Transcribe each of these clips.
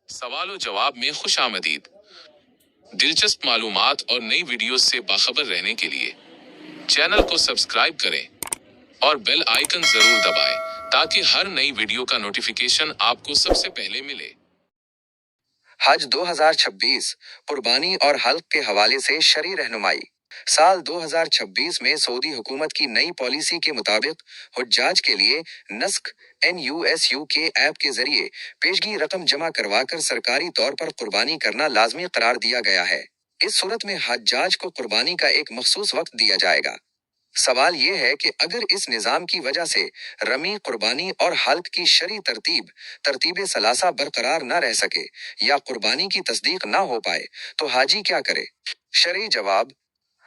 सवाल और जवाब में खुश आमदीद। दिलचस्प मालूमात और नई वीडियोस से बाखबर रहने के लिए चैनल को सब्सक्राइब करें और बेल आइकन जरूर दबाएं ताकि हर नई वीडियो का नोटिफिकेशन आपको सबसे पहले मिले। हज 2026 कुर्बानी और हल्क के हवाले से शरई रहनुमाई। साल 2026 में सऊदी हुकूमत की नई पॉलिसी के मुताबिक हुज्जाज के लिए नस्क NUSU के ऐप के जरिए पेशगी रकम जमा करवाकर सरकारी तौर पर कुर्बानी करना लाजमी करार दिया गया है। इस सूरत में हज्जाज को कुर्बानी का एक मखसूस वक्त दिया जाएगा। सवाल ये है कि अगर इस निजाम की वजह से रमी, कुर्बानी और हल्क की शरई तरतीब सलासा बरकरार न रह सके या कुर्बानी की तस्दीक न हो पाए तो हाजी क्या करे? शरई जवाब: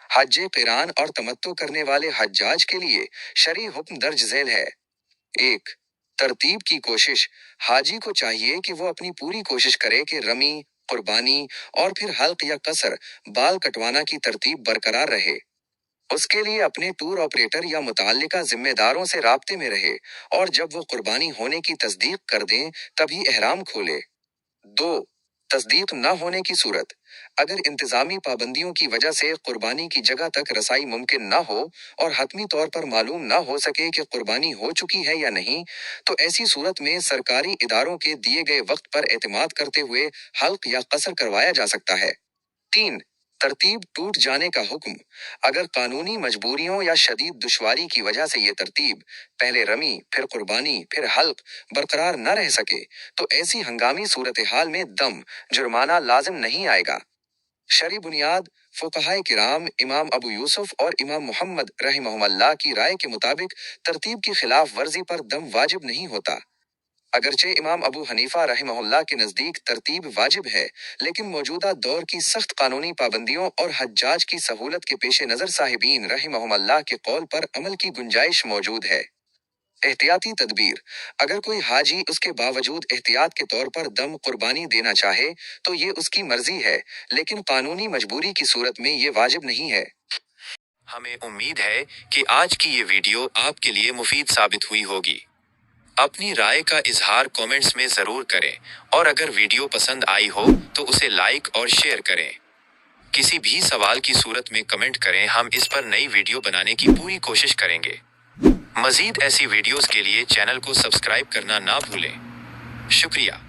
हज क़िरान और तमत्तु करने वाले हज्जाज के लिए शरई हुक्म दर्ज झेल है। 1. तरतीब की कोशिश: हाजी को चाहिए कि वो अपनी पूरी कोशिश करे कि रमी, कुर्बानी और फिर हल्क या कसर बाल कटवाना की तरतीब बरकरार रहे। उसके लिए अपने टूर ऑपरेटर या मुताल्लिका जिम्मेदारों से राब्ते में रहे और जब वो कुर्बानी होने की तस्दीक कर दें तभी एहराम खोले। 2. तस्दीक न होने की सूरत: अगर इंतजामी पाबंदियों की वजह से कुर्बानी की जगह तक रसाई मुमकिन न हो और हतमी तौर पर मालूम न हो सके कि कुर्बानी हो चुकी है या नहीं, तो ऐसी सूरत में सरकारी इदारों के दिए गए वक्त पर एतमाद करते हुए हल्क या कसर करवाया जा सकता है। 3. तरतीब टूट जाने का हुक्म: अगर कानूनी मजबूरियों या शदीद दुश्वारी की वजह से ये तरतीब, पहले रमी फिर कुर्बानी फिर हल्क, बरकरार न रह सके तो ऐसी हंगामी सूरत हाल में दम जुर्माना लाजिम नहीं आएगा। शरई बुनियाद: फुक़हाए किराम इमाम अबू यूसुफ और इमाम मुहम्मद रहमहुमुल्लाह की राय के मुताबिक तरतीब की खिलाफ वर्जी पर दम वाजिब नहीं होता। अगरचे इमाम अबू हनीफा रहमहुल्लाह के नजदीक तरतीब वाजिब है, लेकिन मौजूदा दौर की सख्त कानूनी पाबंदियों और हज्जाज की सहूलत के पेश नजर साहिबीन रहमहुमुल्लाह के कौल पर अमल की गुंजाइश मौजूद है। एहतियाती तदबीर: अगर कोई हाजी उसके बावजूद एहतियात के तौर पर दम कुर्बानी देना चाहे तो ये उसकी मर्जी है, लेकिन कानूनी मजबूरी की सूरत में ये वाजिब नहीं है। हमें उम्मीद है कि आज की ये वीडियो आपके लिए मुफीद साबित हुई होगी। अपनी राय का इजहार कमेंट्स में जरूर करें और अगर वीडियो पसंद आई हो तो उसे लाइक और शेयर करें। किसी भी सवाल की सूरत में कमेंट करें, हम इस पर नई वीडियो बनाने की पूरी कोशिश करेंगे। मजीद ऐसी वीडियोस के लिए चैनल को सब्सक्राइब करना ना भूलें। शुक्रिया।